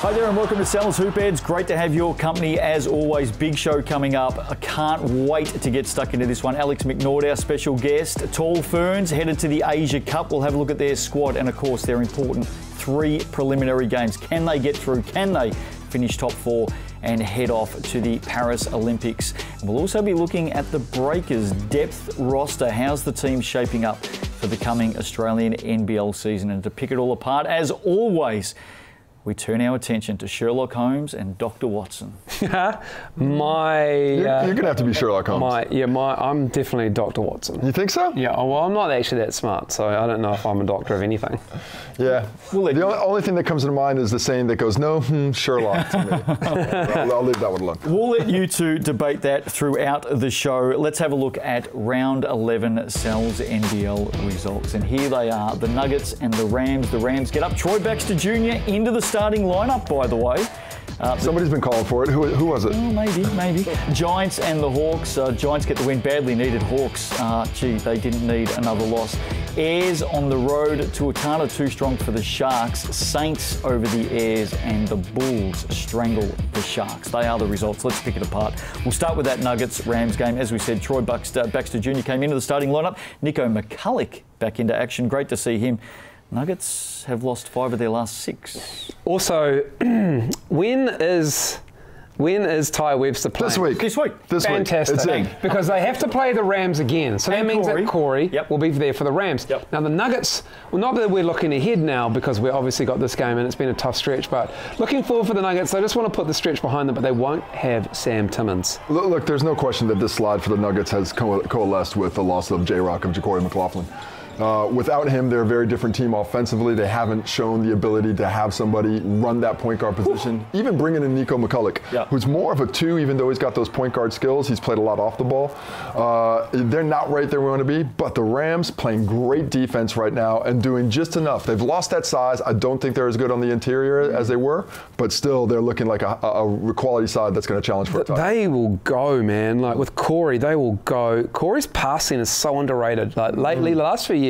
Hi there and welcome to Sal's Hoopheads. Great to have your company as always. Big show coming up. I can't wait to get stuck into this one. Alex McNaught, our special guest. Tall Ferns headed to the Asia Cup. We'll have a look at their squad and of course their important 3 preliminary games. Can they get through? Can they finish top 4 and head off to the Paris Olympics? And we'll also be looking at the Breakers' depth roster. How's the team shaping up for the coming Australian NBL season? And to pick it all apart, as always, we turn our attention to Sherlock Holmes and Dr. Watson. You're going to have to be Sherlock Holmes. I'm definitely Dr. Watson. You think so? Yeah, well, I'm not actually that smart, so I don't know if I'm a doctor of anything. Yeah. The only thing that comes to mind is the saying that goes, no, Sherlock to me. I'll leave that one alone. We'll let you two debate that throughout the show. Let's have a look at round 11 Sal's NBL results. And here they are, the Nuggets and the Rams. The Rams get up. Troy Baxter Jr. into the starting lineup, by the way. Somebody's been calling for it. Who was it? Oh, maybe. Giants and the Hawks. Giants get the win. Badly needed. Hawks, they didn't need another loss. Airs on the road. Tuatara too strong for the Sharks. Saints over the Airs and the Bulls strangle the Sharks. They are the results. Let's pick it apart. We'll start with that Nuggets-Rams game. As we said, Troy Baxter Jr. came into the starting lineup. Nico McCulloch back into action. Great to see him. Nuggets have lost 5 of their last 6. Also, when is Ty Webster playing? This week. Fantastic. Because they have to play the Rams again. So that means that Corey will be there for the Rams. Yep. Now the Nuggets, well, not that we're looking ahead now because we've obviously got this game and it's been a tough stretch, but looking forward for the Nuggets, they just want to put the stretch behind them, but they won't have Sam Timmons. Look, there's no question that this slide for the Nuggets has coalesced with the loss of J-Rock of Ja'Cory McLaughlin. Without him, they're a very different team offensively. They haven't shown the ability to have somebody run that point guard position. Even bringing in Nico McCulloch, who's more of a 2, even though he's got those point guard skills. He's played a lot off the ball. They're not right there where we want to be, but the Rams playing great defense right now and doing just enough. They've lost that size. I don't think they're as good on the interior as they were, but still they're looking like a quality side that's going to challenge for a title. They will go, man. Like with Corey, they will go. Corey's passing is so underrated. Like lately, the last few years,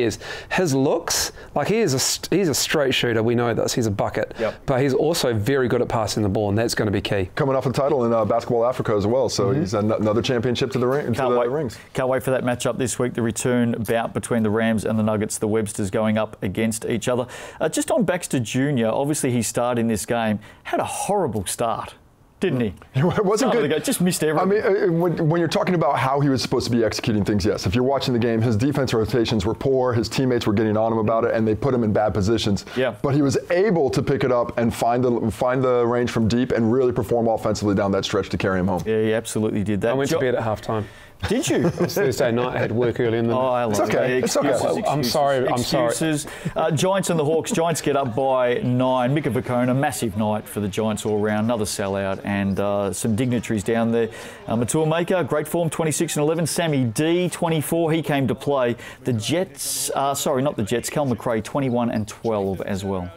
his looks, like he's a straight shooter. We know this. He's a bucket. But he's also very good at passing the ball, and that's going to be key. Coming off a title in Basketball Africa as well, so he's another championship to the rings. Can't wait for that matchup this week, the return bout between the Rams and the Nuggets, the Websters going up against each other. Just on Baxter Jr., obviously he starred in this game, had a horrible start. Didn't he? It wasn't good. Just missed everything. I mean, when you're talking about how he was supposed to be executing things, yes. If you're watching the game, his defense rotations were poor. His teammates were getting on him about it, and they put him in bad positions. But he was able to pick it up and find the range from deep and really perform offensively down that stretch to carry him home. Yeah, he absolutely did that. I went to bed at halftime. Did you? It was Thursday night. I had work early in the night. It's okay. It's okay. I'm sorry. Giants and the Hawks. Giants get up by 9. Mika Vukona, massive night for the Giants all round. Another sellout and some dignitaries down there. Matua Maker, great form, 26 and 11. Sammy D, 24. He came to play. The Jets, sorry, not the Jets. Cal McRae, 21 and 12 as well.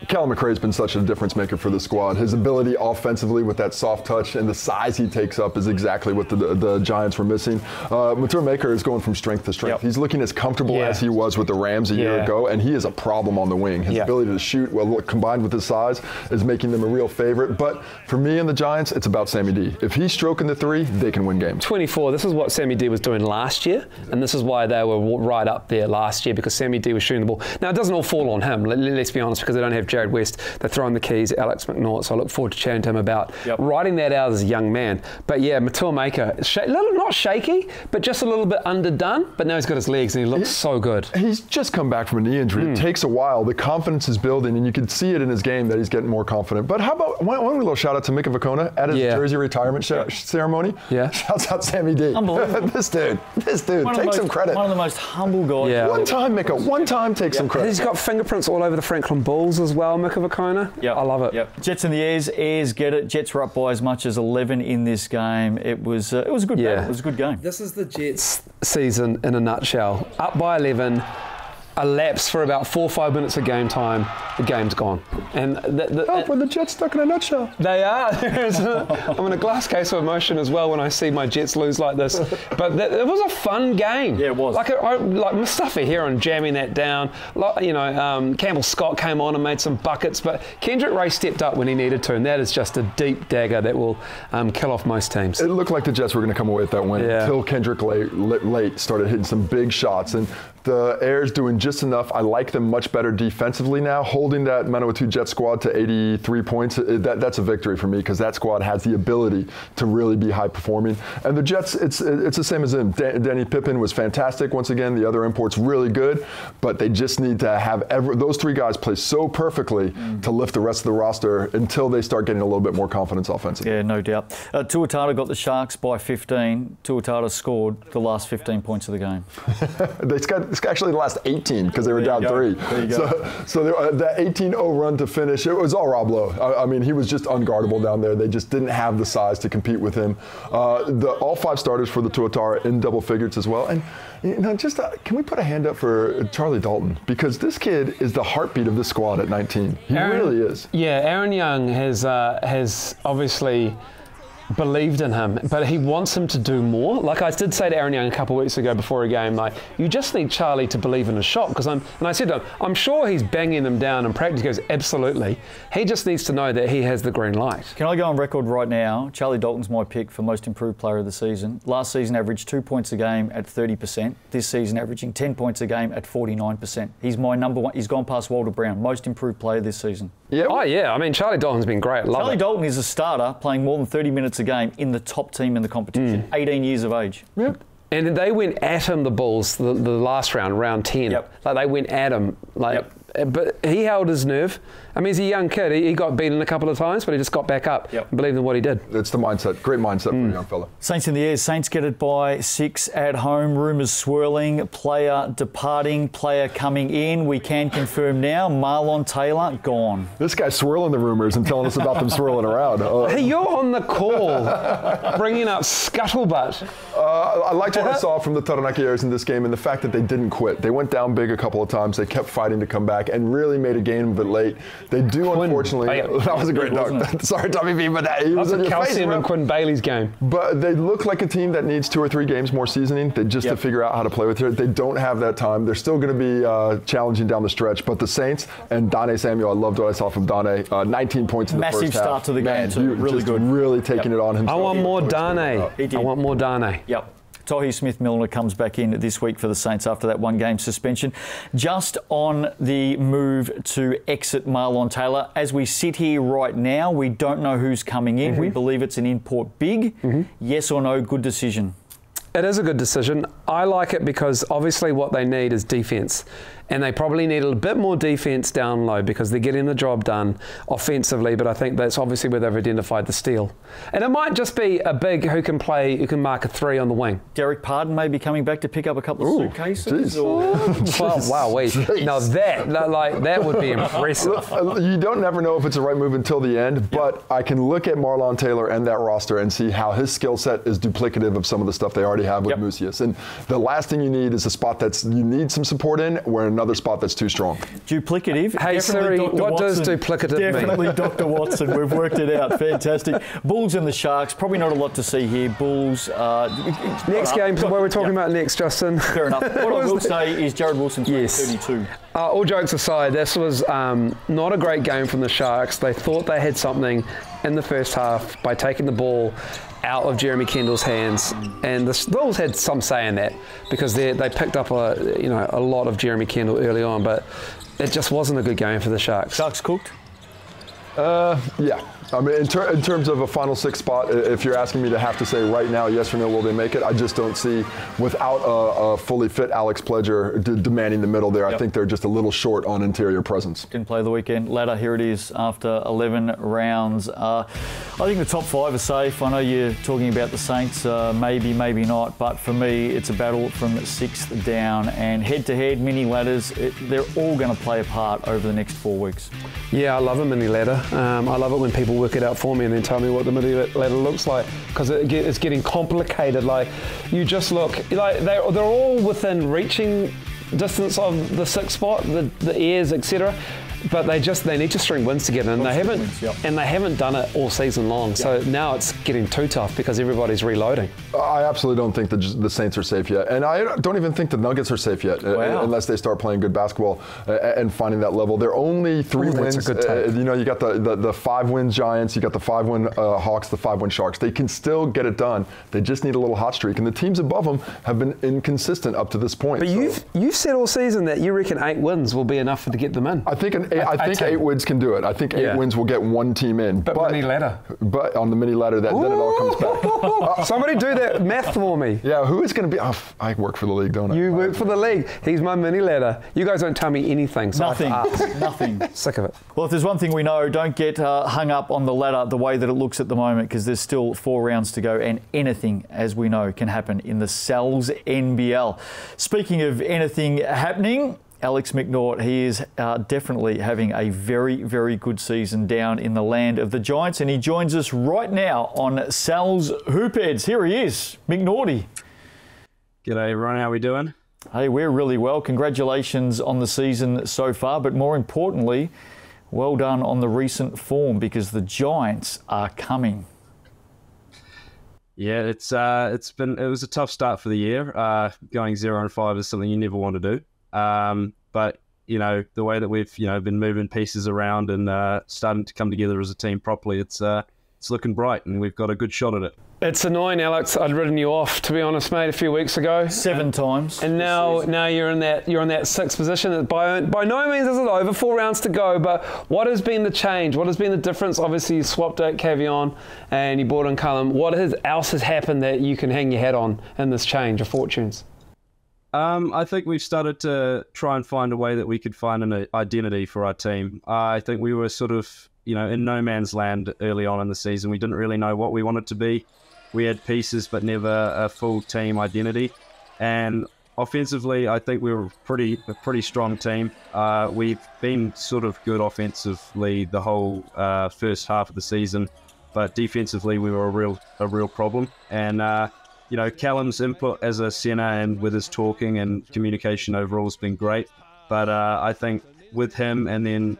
Cal McRae's been such a difference maker for the squad. His ability offensively with that soft touch and the size he takes up is exactly what the Giants were missing. Matua Maker is going from strength to strength. He's looking as comfortable as he was with the Rams a year ago, and he is a problem on the wing. His ability to shoot, well, combined with his size, is making them a real favorite. But for me and the Giants, it's about Sammy D. If he's stroking the 3, they can win games. 24. This is what Sammy D was doing last year, and this is why they were right up there last year, because Sammy D was shooting the ball. Now, it doesn't all fall on him, let's be honest, because they don't have Jared West. They're throwing the keys, Alex McNaught, so I look forward to chatting to him about writing that out as a young man. But yeah, Matua Maker, not shaky, but just a little bit underdone, but now he's got his legs and he looks so good. He's just come back from a knee injury. It takes a while. The confidence is building, and you can see it in his game that he's getting more confident. But how about one little shout out to Mika Vukona at his jersey retirement ceremony? Shouts out Sammy D. Unbelievable. This dude, take some credit. One of the most humble guys. One time, Mika, take some credit. He's got fingerprints all over the Franklin Bulls as well, Mika Vukona. I love it. Jets and the Airs get it. Jets were up by as much as 11 in this game. It was a good battle. It was a good game. This is the Jets season in a nutshell. Up by 11. a lapse for about 4 or 5 minutes of game time, the game's gone. And Were the Jets stuck in a nutshell? they are. I'm in a glass case of emotion as well when I see my Jets lose like this. But it was a fun game. Yeah, it was. Like Mustafa Heron jamming that down. Campbell Scott came on and made some buckets, but Kendrick Ray stepped up when he needed to, and that is just a deep dagger that will kill off most teams. It looked like the Jets were going to come away with that win until Kendrick late started hitting some big shots. And the Airs doing just enough. I like them much better defensively now. Holding that Manawatu Jet squad to 83 points, that's a victory for me because that squad has the ability to really be high performing. And the Jets, it's the same as them. Danny Pippen was fantastic once again. The other imports really good, but they just need to have those three guys play so perfectly to lift the rest of the roster until they start getting a little bit more confidence offensively. Yeah, no doubt. Tuatara got the Sharks by 15. Tuatara scored the last 15 points of the game. It's actually the last 18 because they were down 3. There you go. So that 18-0 run to finish, it was all Rob Lowe. I mean, he was just unguardable down there. They just didn't have the size to compete with him. All 5 starters for the Tuatara in double figures as well. And can we put a hand up for Charlie Dalton? Because this kid is the heartbeat of this squad at 19. He really is. Yeah, Aaron Young has obviously believed in him, but he wants him to do more. Like I did say to Aaron Young a couple of weeks ago before a game, like, you just need Charlie to believe in a shot. And I said to him, I'm sure he's banging them down in practice. He goes, absolutely. He just needs to know that he has the green light. Can I go on record right now? Charlie Dalton's my pick for most improved player of the season. Last season averaged 2 points a game at 30%. This season averaging 10 points a game at 49%. He's my number one. He's gone past Walter Brown, most improved player this season. Yeah. Oh yeah. I mean, Charlie Dalton's been great. Charlie Dalton is a starter playing more than 30 minutes a game in the top team in the competition. 18 years of age. Yeah. And they went at him, the Bulls, the last round 10. Yep. Like they went at him. Yep. But he held his nerve. I mean, he's a young kid. He got beaten a couple of times, but he just got back up and believed in what he did. It's the mindset. Great mindset for a young fella. Saints in the air. Saints get it by 6 at home. Rumours swirling. Player departing. Player coming in. We can confirm now. Marlon Taylor gone. This guy's swirling the rumors and telling us about them swirling around. Hey, you're on the call, bringing up scuttlebutt. I liked what I saw from the Taranaki Airs in this game and the fact that they didn't quit. They went down big a couple of times. They kept fighting to come back and really made a game of it late. They do, unfortunately. That was a great dunk. Sorry, Tommy V, but he was in your calcium face, in Quinn Bailey's game. But they look like a team that needs 2 or 3 games more seasoning to figure out how to play with it. They don't have that time. They're still going to be challenging down the stretch. But the Saints and Dane Samuel, I loved what I saw from Dane. 19 points in the first half. Massive start to the game too. Really good. Really taking it on himself. I want more Dane. I want more Dane. Yep. Tohi Smith-Milner comes back in this week for the Saints after that 1-game suspension. Just on the move to exit Marlon Taylor, as we sit here right now, we don't know who's coming in. We believe it's an import big. Yes or no, good decision? It is a good decision. I like it because obviously what they need is defence. And they probably need a bit more defence down low because they're getting the job done offensively, but I think that's obviously where they've identified the steal. And it might just be a big who can mark a 3 on the wing. Derek Pardon may be coming back to pick up a couple of suitcases. Wow, wait. Now that would be impressive. You don't never know if it's the right move until the end, but I can look at Marlon Taylor and that roster and see how his skill set is duplicative of some of the stuff they already have with Musius. And the last thing you need is a spot you need some support in, where another spot that's too strong. Duplicative. Hey Siri, what does duplicative mean? Definitely Dr. Watson. We've worked it out. Fantastic. Bulls and the Sharks. Probably not a lot to see here. Bulls. Next game, what we're talking about next, Justin. Fair enough. What I will say is Jared Wilson played 32. All jokes aside, this was not a great game from the Sharks. They thought they had something in the first half by taking the ball out of Jeremy Kendall's hands, and the Bulls had some say in that because they picked up a lot of Jeremy Kendall early on, but it just wasn't a good game for the Sharks. Sharks cooked? Yeah. I mean, in terms of a final 6 spot, if you're asking me to have to say right now, yes or no, will they make it? I just don't see, without a fully fit Alex Pledger demanding the middle there, I think they're just a little short on interior presence. Didn't play the weekend. Ladder, here it is after 11 rounds. I think the top 5 are safe. I know you're talking about the Saints, maybe, maybe not, but for me, it's a battle from 6th down, and head-to-head mini ladders, they're all going to play a part over the next 4 weeks. Yeah, I love a mini ladder. I love it when people work it out for me and then tell me what the mini ladder looks like, because it's getting complicated. Like, you just look like they're all within reaching distance of the sixth spot, the airs, etc. But they need to string wins together, and they haven't done it all season long. So now it's getting too tough because everybody's reloading. I absolutely don't think the Saints are safe yet, and I don't even think the Nuggets are safe yet, unless they start playing good basketball and finding that level. They're only 3 wins. That's a good take. You got the 5-win Giants, you got the 5-win Hawks, the 5-win Sharks. They can still get it done. They just need a little hot streak, and the teams above them have been inconsistent up to this point. But you've said all season that you reckon 8 wins will be enough to get them in. I think 8 wins can do it. I think 8 wins will get one team in. But mini ladder. But on the mini ladder, then it all comes back. Somebody do that math for me. Yeah, who is going to be? Oh, I work for the league, don't I? You work for the league. He's my mini ladder. You guys don't tell me anything. So Nothing. Nothing. Sick of it. Well, if there's one thing we know, don't get hung up on the ladder the way that it looks at the moment, because there's still 4 rounds to go, and anything, as we know, can happen in the Sal's NBL. Speaking of anything happening, Alex McNaught, he is definitely having a very, very good season down in the land of the Giants, and he joins us right now on Sal's Hoopheads. Here he is, McNaughty. G'day everyone, how we doing? Hey, we're really well. Congratulations on the season so far, but more importantly, well done on the recent form, because the Giants are coming. Yeah, it was a tough start for the year. Going 0-5 is something you never want to do. But the way that we've been moving pieces around and starting to come together as a team properly, it's looking bright, and we've got a good shot at it. It's annoying, Alex. I'd written you off, to be honest, mate, a few weeks ago. 7 times. And now you're in that 6th position. By no means is it over. 4 rounds to go. But what has been the change? What has been the difference? Obviously, you swapped out Cavion and you brought in Cullum. What else has happened that you can hang your hat on in this change of fortunes? I think we've started to try and find a way that we could find an identity for our team. I think we were sort of, in no man's land early on in the season. We didn't really know what we wanted to be. We had pieces, but never a full team identity. And offensively, I think we were a pretty strong team. We've been sort of good offensively the whole first half of the season, but defensively we were a real problem. And Callum's input as a centre and with his talking and communication overall has been great. But I think with him and then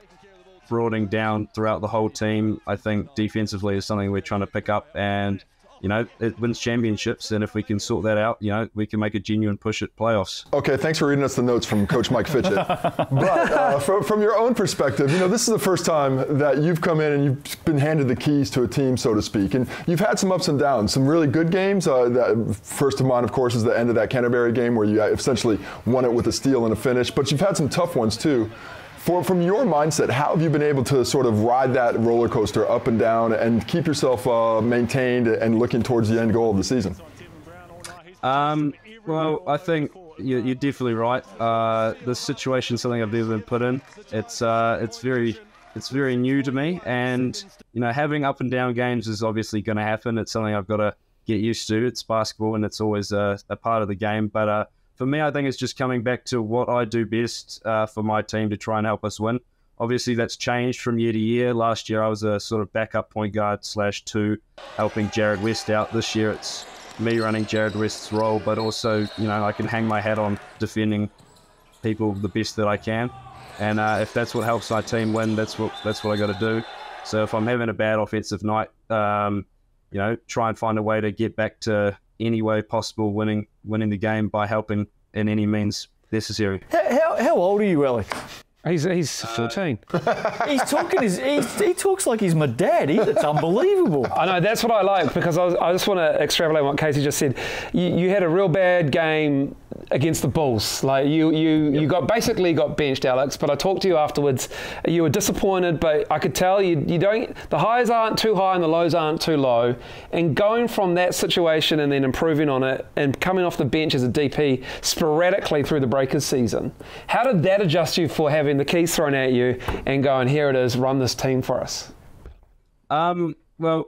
broadening down throughout the whole team, I think defensively is something we're trying to pick up, and it wins championships, and if we can sort that out, we can make a genuine push at playoffs. Okay, thanks for reading us the notes from Coach Mike Fitchett. But from your own perspective, this is the first time that you've come in and you've been handed the keys to a team, so to speak, and you've had some ups and downs, some really good games. That first of mine, of course, is the end of that Canterbury game where you essentially won it with a steal and a finish, but you've had some tough ones too. From your mindset, how have you been able to sort of ride that roller coaster up and down and keep yourself maintained and looking towards the end goal of the season? Well, I think you're definitely right. This situation is something I've never been put in. It's very new to me, and having up and down games is obviously going to happen. It's something I've got to get used to. It's basketball, and it's always a part of the game. But for me, I think it's just coming back to what I do best for my team to try and help us win. Obviously, that's changed from year to year. Last year, I was a sort of backup point guard /2, helping Jared West out. This year, it's me running Jared West's role, but also, I can hang my hat on defending people the best that I can. And if that's what helps my team win, that's what I got to do. So if I'm having a bad offensive night, try and find a way to get back to any way possible winning the game by helping in any means necessary. How old are you, Alec? He's 14. He talks like he's my dad. It's unbelievable. I know, that's what I like, because I just want to extrapolate what Casey just said. You had a real bad game against the Bulls. Like you basically got benched, Alex. But I talked to you afterwards. You were disappointed, but I could tell you don't. The highs aren't too high and the lows aren't too low. And going from that situation and then improving on it and coming off the bench as a DP sporadically through the Breakers season, how did that adjust you for having the keys thrown at you and going, here it is, run this team for us? Well,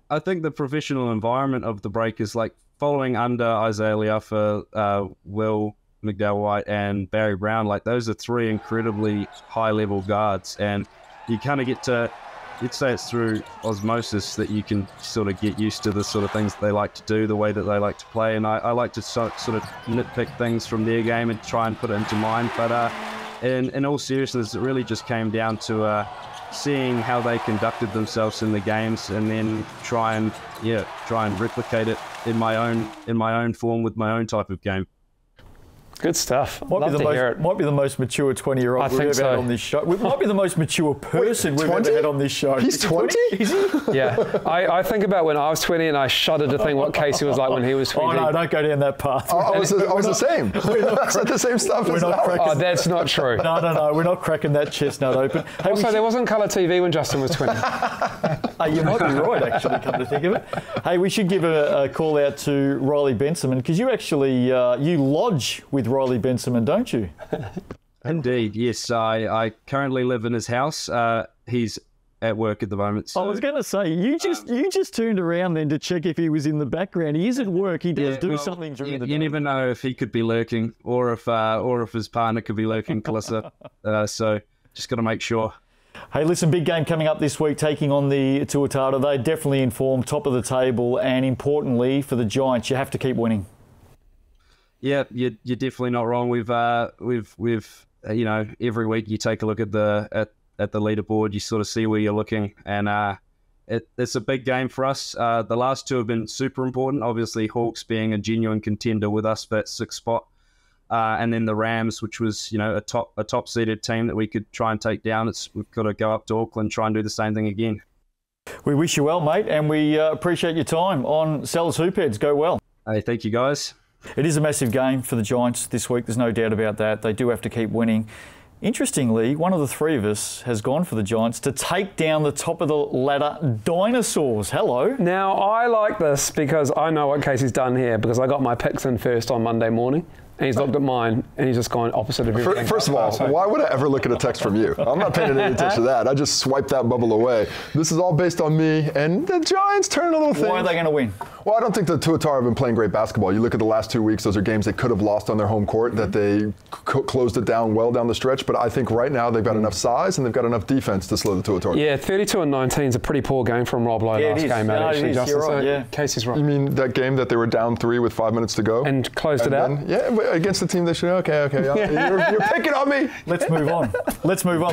I think the professional environment of the Breakers, like following under Isaiah Leafa, Will McDowell-White and Barry Brown, like those are 3 incredibly high-level guards, and you kind of get to you'd say it's through osmosis that you can sort of get used to the sort of things that they like to do, the way that they like to play. And I like to sort of nitpick things from their game and try and put it into mine. But in all seriousness, it really just came down to seeing how they conducted themselves in the games, and then try and replicate it in my own form with my own type of game. Good stuff. Might be the most mature 20-year-old we've ever had on this show. It might be the most mature person we've ever had on this show. He's 20? Is he? Yeah. I think about when I was 20, and I shudder to think what Casey was like when he was 20. Oh, no, don't go down that path. I was the same. I said the same stuff as Alex. Oh, that's not true. No, we're not cracking that chestnut open. Hey, also, there wasn't colour TV when Justin was 20. Hey, you might be right, actually, come to think of it. Hey, we should give a call out to Riley Benson, because you actually you lodge with Riley Benson, don't you? Indeed, yes. I currently live in his house. He's at work at the moment. So. I was going to say, you just turned around then to check if he was in the background. He is at work. He does do something during the day. You never know if he could be lurking, or if his partner could be lurking closer. So just got to make sure. Hey, listen, big game coming up this week, taking on the Tuatara. They're definitely in form, top of the table, and importantly for the Giants, you have to keep winning. Yeah, you're definitely not wrong. We've every week you take a look at the leaderboard, you sort of see where you're looking, and it's a big game for us. The last two have been super important. Obviously, Hawks being a genuine contender with us for that 6th spot, and then the Rams, which was a top seeded team that we could try and take down. We've got to go up to Auckland, try and do the same thing again. We wish you well, mate, and we appreciate your time on Sal's Hoopheads. Go well. Hey, thank you, guys. It is a massive game for the Giants this week. There's no doubt about that. They do have to keep winning. Interestingly, one of the three of us has gone for the Giants to take down the top of the ladder dinosaurs. Hello. Now, I like this because I know what Casey's done here, because I got my picks in first on Monday morning. And he's looked at mine, and he's just gone opposite of everything. First of all, why would I ever look at a text from you? I'm not paying any attention to that. I just swiped that bubble away. This is all based on me, and the Giants turn a little thing. Why are they going to win? Well, I don't think the Tuatara have been playing great basketball. You look at the last 2 weeks; those are games they could have lost on their home court. That they closed it down well down the stretch. But I think right now they've got enough size and they've got enough defense to slow the Tuatara. Yeah, 32-19 is a pretty poor game from Rob Lowe last game. Actually, Justin. You're right, yeah. Casey's right. You mean that game that they were down 3 with 5 minutes to go and closed it out? Yeah, against the team they should. Okay. You're picking on me. Let's move on.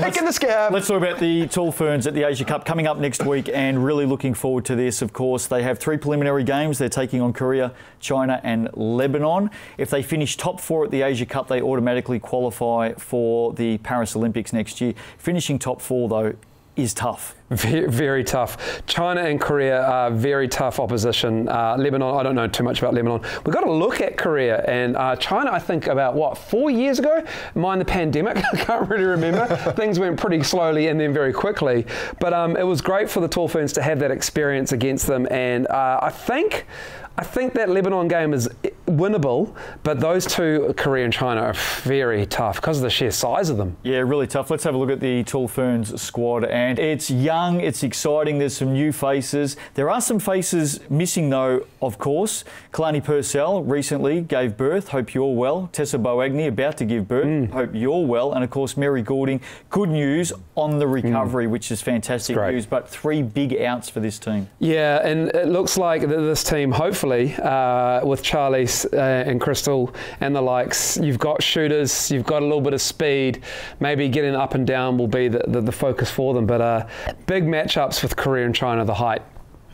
Picking the scab. Let's talk about the Tall Ferns at the Asia Cup coming up next week, and really looking forward to this. Of course, they have 3 preliminary games. They're taking on Korea, China and Lebanon. If they finish top 4 at the Asia Cup, they automatically qualify for the Paris Olympics next year. Finishing top 4, though, is tough. Very, very tough. China and Korea are very tough opposition. Lebanon, I don't know too much about Lebanon. We've got to look at Korea and China, I think about, 4 years ago? Mind the pandemic? I can't really remember. Things went pretty slowly and then very quickly. But it was great for the Tall Ferns to have that experience against them. And I think that Lebanon game is winnable, but those two, Korea and China, are very tough because of the sheer size of them. Yeah, really tough. Let's have a look at the Tall Ferns squad. And it's young, it's exciting. There's some new faces. There are some faces missing, though, of course. Kalani Purcell recently gave birth. Hope you're well. Tessa Boagni about to give birth. Hope you're well. And, of course, Mary Goulding. Good news on the recovery, which is fantastic news. But 3 big outs for this team. Yeah, and it looks like this team, hopefully, with Charlie and Crystal and the likes, you've got shooters, you've got a little bit of speed. Maybe getting up and down will be the focus for them. But big matchups with Korea and China, the height.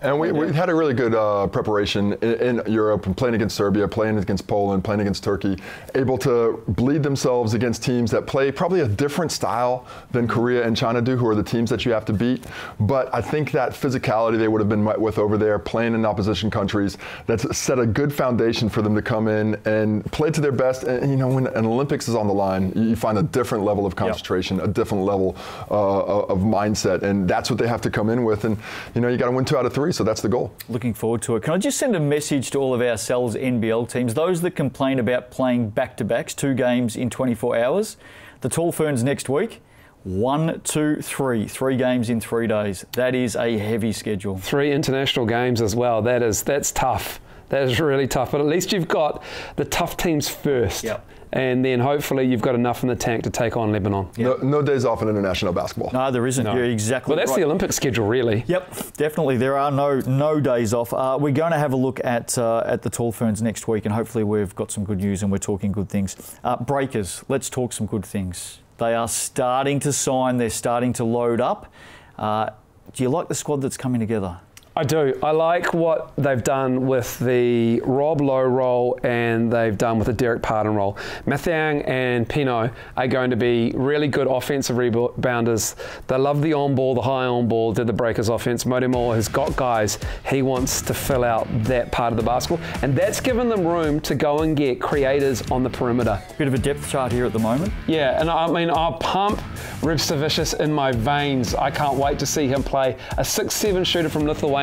And we had a really good preparation in Europe, playing against Serbia, playing against Poland, playing against Turkey, able to bleed themselves against teams that play probably a different style than Korea and China do, who are the teams that you have to beat. But I think that physicality they would have been met with over there, playing in opposition countries, that's set a good foundation for them to come in and play to their best. And, when an Olympics is on the line, you find a different level of concentration, a different level of mindset. And that's what they have to come in with. And, you got to win 2 out of 3. So that's the goal. Looking forward to it. Can I just send a message to all of our Sal's NBL teams, those that complain about playing back-to-backs, 2 games in 24 hours? The Tall Ferns next week, 1, 2, 3. 3 games in 3 days. That is a heavy schedule. 3 international games as well. That's tough. That is really tough. But at least you've got the tough teams first. Yep. and then hopefully you've got enough in the tank to take on Lebanon. No days off in international basketball. No, there isn't. You're exactly Well, that's right. the Olympic schedule, really. Yep, definitely. There are no days off. We're going to have a look at the Tall Ferns next week, and hopefully we've got some good news and we're talking good things. Breakers, let's talk some good things. They are starting to sign. They're starting to load up. Do you like the squad that's coming together? I do. I like what they've done with the Rob Lowe role and they've done with the Derek Pardon role. Mathiang and Pino are going to be really good offensive rebounders. They love the on-ball, the high on-ball, did the Breakers offense. Modimoa has got guys he wants to fill out that part of the basketball, and that's given them room to go and get creators on the perimeter. Bit of a depth chart here at the moment. Yeah, and I mean, I'll pump Rib Savicius in my veins. I can't wait to see him play a 6'7" shooter from Lithuania.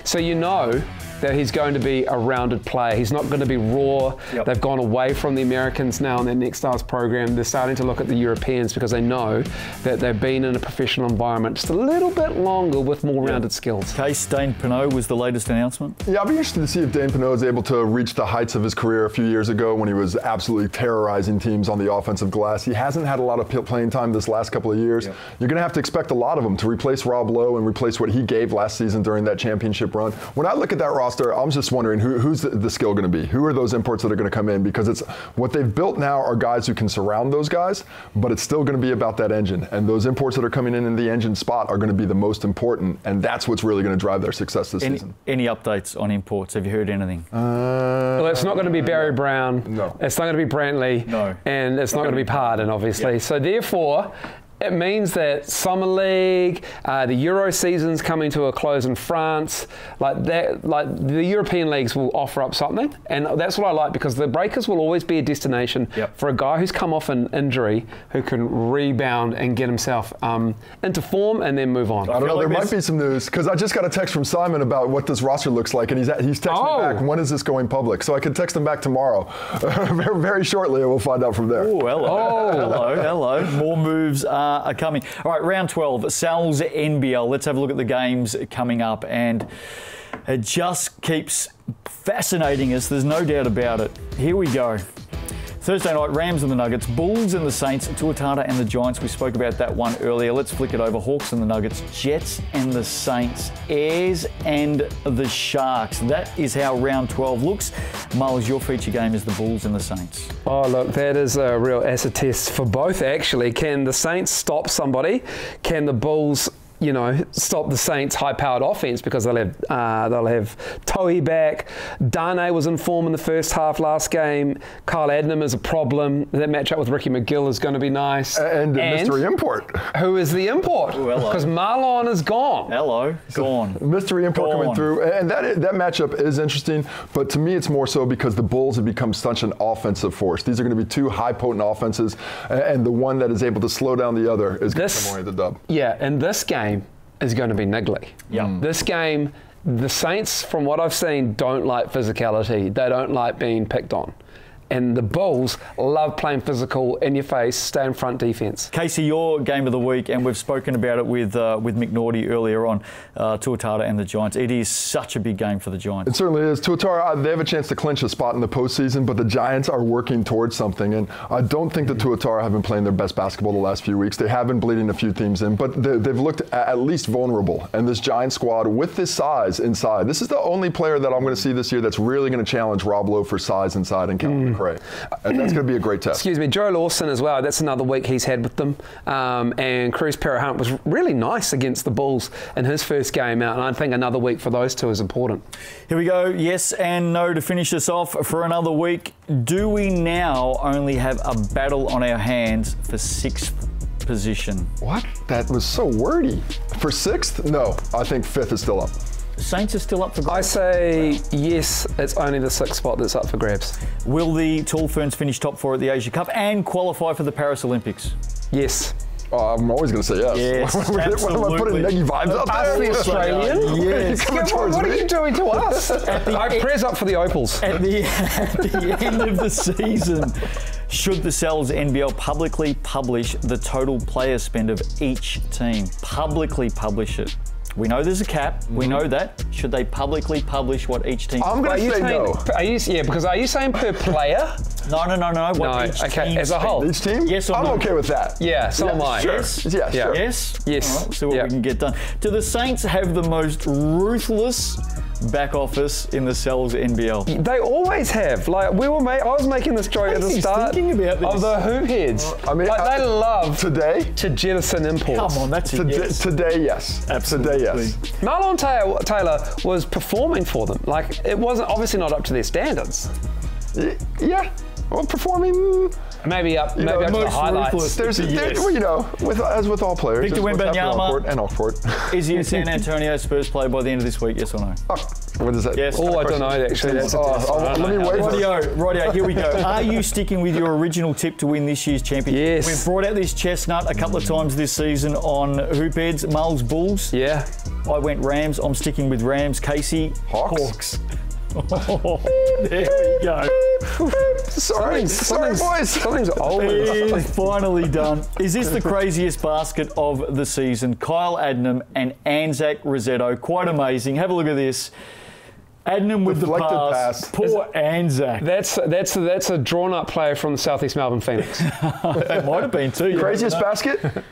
So you know that he's going to be a rounded player. He's not going to be raw. Yep. They've gone away from the Americans now in their Next Stars program. They're starting to look at the Europeans because they know that they've been in a professional environment just a little bit longer with more rounded skills. Case Dane Pinot was the latest announcement. Yeah, I'll be interested to see if Dane Pinot is able to reach the heights of his career a few years ago when he was absolutely terrorizing teams on the offensive glass. He hasn't had a lot of playing time this last couple of years. Yep. You're going to have to expect a lot of him to replace Rob Lowe and replace what he gave last season during that championship run. When I look at that roster, I'm just wondering who's the skill going to be? Who are those imports that are going to come in? Because it's what they've built now are guys who can surround those guys, but it's still going to be about that engine. And those imports that are coming in the engine spot are going to be the most important, and that's what's really going to drive their success this season. Any updates on imports? Have you heard anything? Well, it's not going to be Barry Brown. No. It's not going to be Brantley. No. And it's not going to be Pardon, obviously. Yep. So therefore, it means that Summer League, the Euro season's coming to a close in France. Like the European leagues will offer up something, and that's what I like because the Breakers will always be a destination for a guy who's come off an injury who can rebound and get himself into form and then move on. I don't know. There might be some news because I just got a text from Simon about what this roster looks like, and he's texting me back. When is this going public? So I can text him back tomorrow, very, very shortly, and we'll find out from there. Oh, hello. Hello. More moves are coming. All right, round 12, Sal's NBL. Let's have a look at the games coming up, and it just keeps fascinating us. There's no doubt about it. Here we go. Thursday night, Rams and the Nuggets, Bulls and the Saints, Tuatara and the Giants. We spoke about that one earlier. Let's flick it over. Hawks and the Nuggets, Jets and the Saints, Airs and the Sharks. That is how round 12 looks. Miles, your feature game is the Bulls and the Saints. Oh, look, that is a real acid test for both, actually. Can the Saints stop somebody? Can the Bulls, stop the Saints' high-powered offense because they'll have Tohi back. Dane was in form in the first half last game. Kyle Adnam is a problem. That matchup with Ricky McGill is going to be nice. And mystery import. Who is the import? Because Marlon is gone. Hello, gone. Mystery import coming through. And that matchup is interesting, but to me it's more so because the Bulls have become such an offensive force. These are going to be two high-potent offenses, and the one that is able to slow down the other is going to come away with the dub. Yeah, and this game is going to be niggly. This game, the Saints, from what I've seen, don't like physicality. They don't like being picked on. And the Bulls love playing physical, in your face, stay in front defence. Casey, your game of the week, and we've spoken about it with McNaughty earlier on, Tuatara and the Giants. It is such a big game for the Giants. It certainly is. Tuatara, they have a chance to clinch a spot in the postseason, but the Giants are working towards something. And I don't think the Tuatara have been playing their best basketball the last few weeks. They have been bleeding a few teams in, but they've looked at least vulnerable. And this Giant squad, with this size inside, this is the only player that I'm going to see this year that's really going to challenge Rob Lowe for size inside and Calvin McRae. And that's going to be a great test. Excuse me, Joe Lawson as well. That's another week he's had with them. And Cruz Perra-Hunt was really nice against the Bulls in his first game out. And I think another week for those two is important. Here we go. Yes and no to finish this off for another week. Do we now only have a battle on our hands for 6th position? What? That was so wordy. For 6th? No, I think 5th is still up. Saints are still up for grabs. I say yes, it's only the 6th spot that's up for grabs. Will the Tall Ferns finish top 4 at the Asia Cup and qualify for the Paris Olympics? Yes. I'm always going to say yes. Yes, Am I putting negative vibes out there? The Australian? Yes. What are you doing to us? I press up for the Opals. At the end of the season, should the Sal's NBL publicly publish the total player spend of each team? Publicly publish it. We know there's a cap. We know that. Should they publicly publish what each team? I'm going to say no. Because are you saying per player? No. What each team as a whole. Each team? Yes or no? I'm okay with that. Yeah, so am I. Sure. Yes? Yeah, sure. Yes? Yes. All right, see what we can get done. Do the Saints have the most ruthless back office in the Cells NBL? They always have. Like I was making this joke at the start of the hoop heads. I mean, they love today to jettison imports. Come on, that's a yes. Today, yes. Absolutely. Today, yes. Marlon Taylor was performing for them. Like it wasn't obviously not up to their standards. Yeah. Well, performing. Maybe up to the highlights. There's as with all players. Victor Wembanyama and off court. Is he a San Antonio Spurs player by the end of this week? Yes or no? What is that? Yes. Oh, I don't know actually. Let me wait. Rightio, here we go. Are you sticking with your original tip to win this year's championship? Yes. We've brought out this chestnut a couple of times this season on Hoopheads. Mulls Bulls. Yeah. I went Rams. I'm sticking with Rams. Casey. Hawks. Oh, there we go. Sorry, boys. Something's old. It's finally done. Is this the craziest basket of the season? Kyle Adnam and Anzac Rosetto. Quite amazing. Have a look at this. Adnam with the pass. Poor Anzac. That's a drawn-up player from the Southeast Melbourne Phoenix. It might have been too. Craziest basket?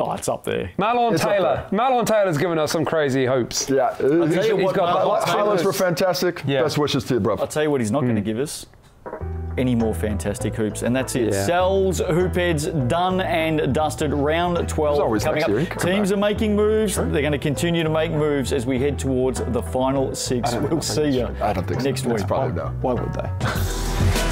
Oh, it's up there. Marlon Taylor's given us some crazy hopes. Yeah. He's got highlights were fantastic. Yeah. Best wishes to you, bro. I'll tell you what he's not going to give us. Any more fantastic hoops. And that's it. Yeah. Cells, Hoopheads, done and dusted. Round 12 coming up. Teams are making moves. They're going to continue to make moves as we head towards the final six. We'll see you I don't think next so. week. It's probably no. Why would they?